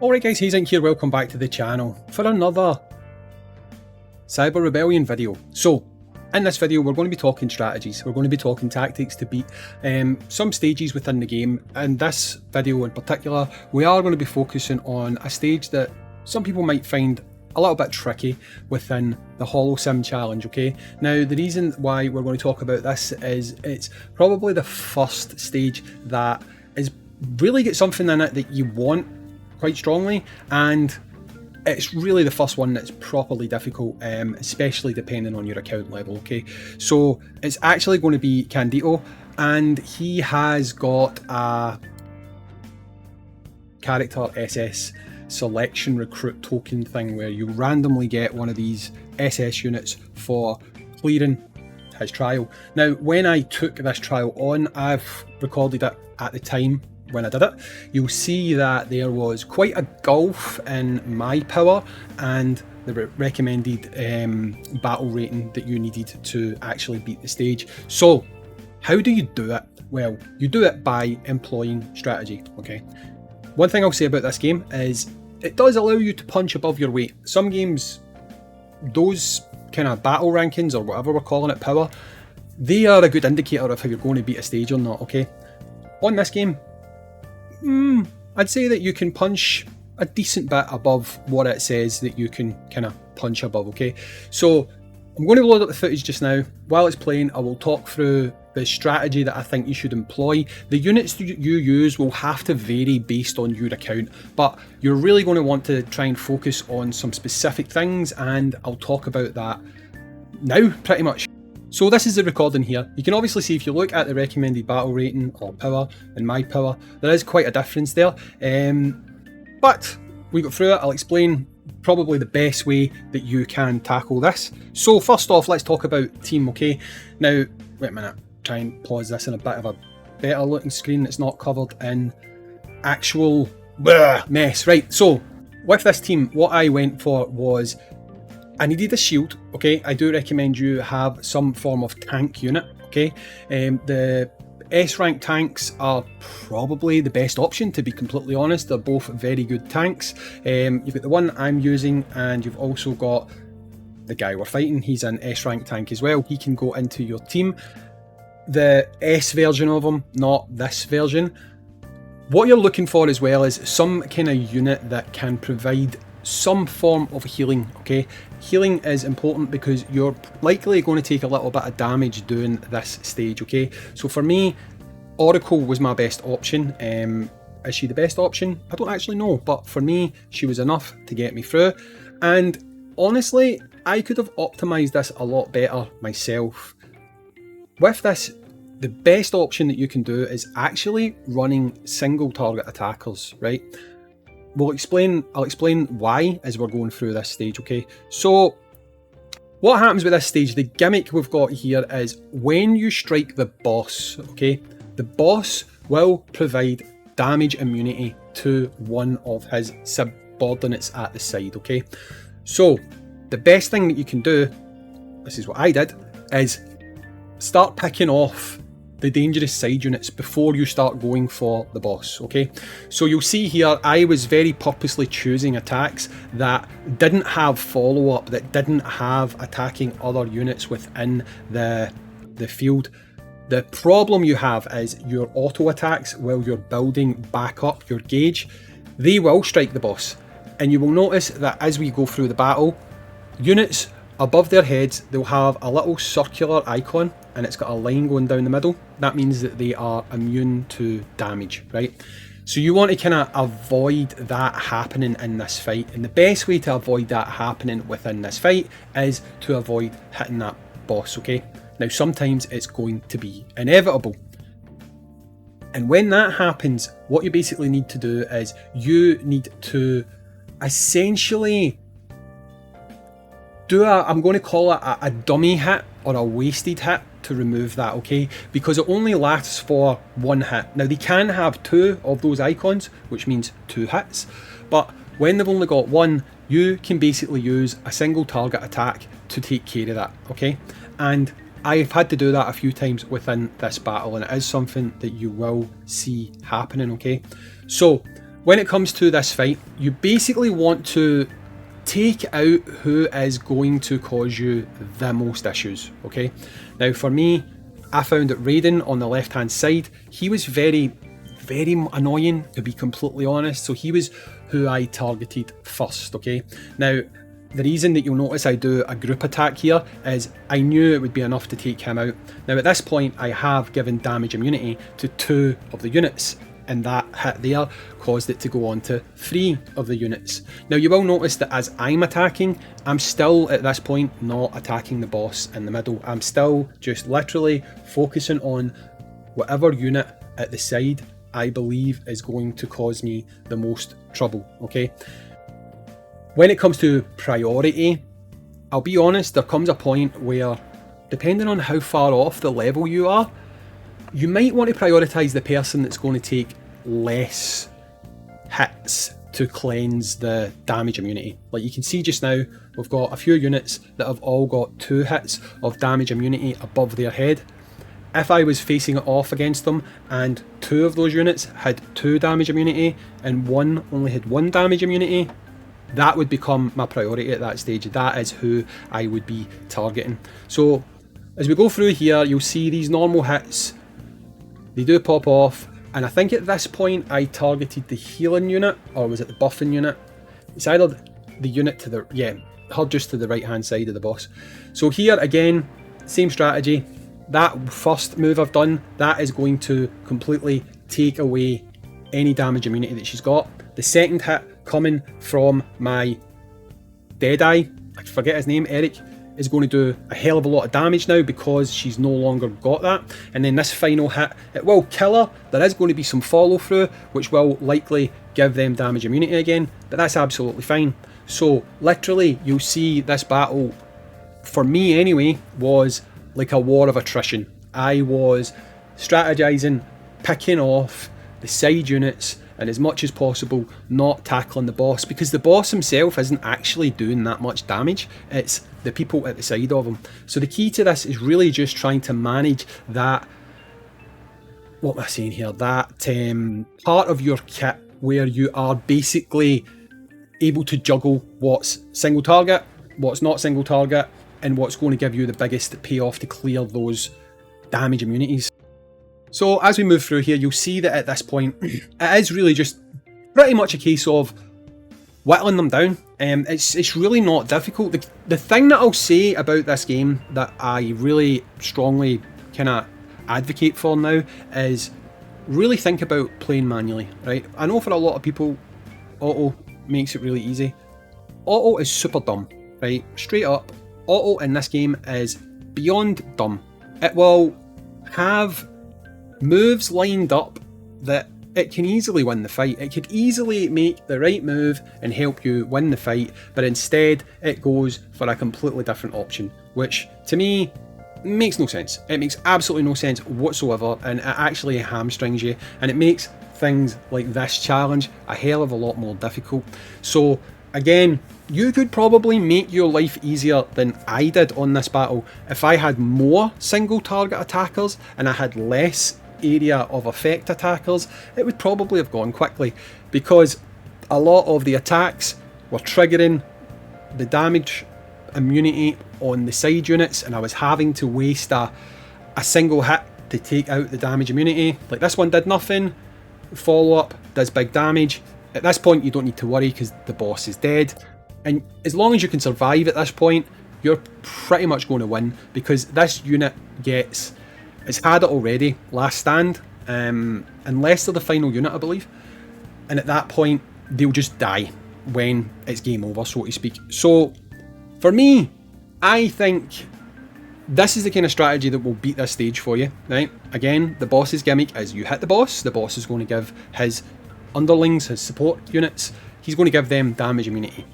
Alright guys, Hazink here, welcome back to the channel for another Cyber Rebellion video. So, in this video we're going to be talking strategies, we're going to be talking tactics to beat some stages within the game. In this video in particular, we are going to be focusing on a stage that some people might find a little bit tricky within the HoloSim challenge, okay? Now, the reason why we're going to talk about this is it's probably the first stage that is really got something in it that you want quite strongly, and it's really the first one that's properly difficult, especially depending on your account level, okay? So it's actually going to be CANDIDO, and he has got a character SS selection recruit token thing where you randomly get one of these SS units for clearing his trial. Now, when I took this trial on, I've recorded it at the time when I did it, you'll see that there was quite a gulf in my power and the recommended battle rating that you needed to actually beat the stage. So how do you do it? Well, you do it by employing strategy, okay? One thing I'll say about this game is it does allow you to punch above your weight. Some games, those kind of battle rankings or whatever we're calling it, power, they are a good indicator of how you're going to beat a stage or not, okay? On this game, I'd say that you can punch a decent bit above what it says that you can kind of punch above, okay? So I'm going to load up the footage just now. While it's playing, I will talk through the strategy that I think you should employ. The units you use will have to vary based on your account, but you're really going to want to try and focus on some specific things, and I'll talk about that now pretty much. So this is the recording here. You can obviously see if you look at the recommended battle rating or power and my power, there is quite a difference there. But we got through it. I'll explain probably the best way that you can tackle this. So first off, let's talk about team, okay? Now, wait a minute, try and pause this in a bit of a better looking screen that's not covered in actual mess. Right, so with this team, what I went for was I needed a shield, okay? I do recommend you have some form of tank unit, okay? The S rank tanks are probably the best option, to be completely honest. They're both very good tanks. You've got the one I'm using, and you've also got the guy we're fighting. He's an S rank tank as well. He can go into your team. The S version of him, not this version. What you're looking for as well is some kind of unit that can provide some form of healing, okay? Healing is important because you're likely going to take a little bit of damage doing this stage, okay? So for me, Oracle was my best option. Is she the best option? I don't actually know, but for me, she was enough to get me through. And honestly, I could have optimized this a lot better myself. With this, the best option that you can do is actually running single target attackers, right? I'll explain why as we're going through this stage, okay? So what happens with this stage, the gimmick we've got here is when you strike the boss, okay, the boss will provide damage immunity to one of his subordinates at the side, okay? So the best thing that you can do, this is what I did, is start picking off the dangerous side units before you start going for the boss, okay? So you'll see here, I was very purposely choosing attacks that didn't have follow-up, that didn't have attacking other units within the field. The problem you have is your auto attacks while you're building back up your gauge, they will strike the boss. And you will notice that as we go through the battle, units above their heads, they'll have a little circular icon and it's got a line going down the middle. That means that they are immune to damage, right? So you want to kind of avoid that happening in this fight. And the best way to avoid that happening within this fight is to avoid hitting that boss, okay? Now, sometimes it's going to be inevitable. And when that happens, what you basically need to do is you need to essentially do I'm going to call it a dummy hit or a wasted hit to remove that, okay? Because it only lasts for one hit. Now, they can have two of those icons, which means two hits, but when they've only got one, you can basically use a single target attack to take care of that, okay? And I've had to do that a few times within this battle, and it is something that you will see happening, okay? So when it comes to this fight, you basically want to take out who is going to cause you the most issues, okay? Now for me, I found that Raiden on the left hand side, he was very annoying, to be completely honest, so he was who I targeted first, okay? Now the reason that you'll notice I do a group attack here is I knew it would be enough to take him out. Now at this point I have given damage immunity to 2 of the units, and that hit there caused it to go on to 3 of the units. Now you will notice that as I'm attacking, I'm still at this point not attacking the boss in the middle. I'm still just literally focusing on whatever unit at the side I believe is going to cause me the most trouble, okay? When it comes to priority, I'll be honest, there comes a point where, depending on how far off the level you are, you might want to prioritise the person that's going to take less hits to cleanse the damage immunity. Like you can see just now, we've got a few units that have all got 2 hits of damage immunity above their head. If I was facing it off against them and 2 of those units had 2 damage immunity and 1 only had 1 damage immunity, that would become my priority at that stage. That is who I would be targeting. So as we go through here, you'll see these normal hits, they do pop off, and I think at this point I targeted the healing unit, or was it the buffing unit? It's either the unit to the, yeah, her just to the right hand side of the boss. So here again, same strategy. That first move I've done, that is going to completely take away any damage immunity that she's got. The second hit coming from my Deadeye, I forget his name, Eric, is going to do a hell of a lot of damage now because she's no longer got that. And then this final hit, it will kill her. There is going to be some follow through, which will likely give them damage immunity again, but that's absolutely fine. So literally, you'll see this battle, for me anyway, was like a war of attrition. I was strategizing, picking off the side units, and as much as possible not tackling the boss, because the boss himself isn't actually doing that much damage, it's the people at the side of him. So the key to this is really just trying to manage that, what am I saying here, that part of your kit where you are basically able to juggle what's single target, what's not single target, and what's going to give you the biggest payoff to clear those damage immunities. So as we move through here, you'll see that at this point, it is really just pretty much a case of whittling them down. It's really not difficult. The thing that I'll say about this game that I really strongly kind of advocate for now is really think about playing manually, right? I know for a lot of people, auto makes it really easy. Auto is super dumb, right? Straight up, auto in this game is beyond dumb. It will have moves lined up that it can easily win the fight. It could easily make the right move and help you win the fight, but instead it goes for a completely different option, which to me makes no sense. It makes absolutely no sense whatsoever, and it actually hamstrings you, and it makes things like this challenge a hell of a lot more difficult. So again, you could probably make your life easier than I did on this battle if I had more single target attackers and I had less area of effect attackers. It would probably have gone quickly, because a lot of the attacks were triggering the damage immunity on the side units, and I was having to waste a single hit to take out the damage immunity. Like this one did nothing, follow up does big damage. At this point you don't need to worry because the boss is dead, and as long as you can survive at this point, you're pretty much going to win, because this unit gets, it's had it already, last stand, unless they're the final unit I believe, and at that point they'll just die when it's game over, so to speak. So for me, I think this is the kind of strategy that will beat this stage for you, right? Again, the boss's gimmick is you hit the boss is going to give his underlings, his support units, he's going to give them damage immunity.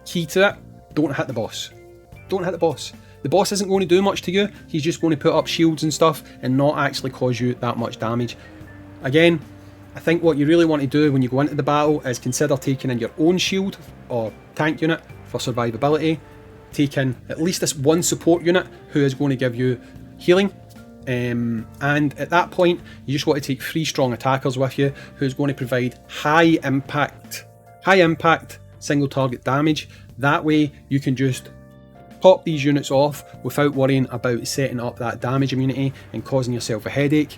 Key to it, don't hit the boss. Don't hit the boss. The boss isn't going to do much to you, he's just going to put up shields and stuff and not actually cause you that much damage. Again, I think what you really want to do when you go into the battle is consider taking in your own shield or tank unit for survivability, take in at least this one support unit who is going to give you healing, And at that point, you just want to take 3 strong attackers with you, who's going to provide high impact single target damage. That way you can just pop these units off without worrying about setting up that damage immunity and causing yourself a headache.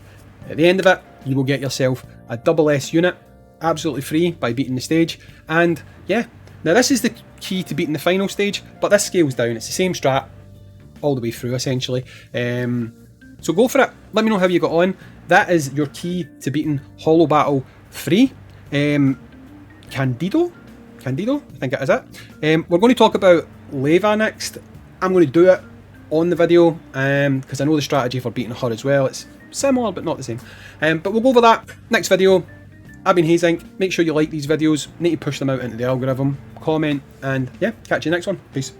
At the end of it, you will get yourself a double S unit absolutely free by beating the stage. And yeah, now this is the key to beating the final stage, but this scales down. It's the same strat all the way through essentially. So go for it. Let me know how you got on. That is your key to beating Holo Battle 3. Candido, I think it is it. We're going to talk about Leva next. I'm going to do it on the video because I know the strategy for beating her as well. It's similar but not the same. But we'll go over that next video. I've been Hazink. Make sure you like these videos. Need to push them out into the algorithm. Comment, and yeah, catch you next one. Peace.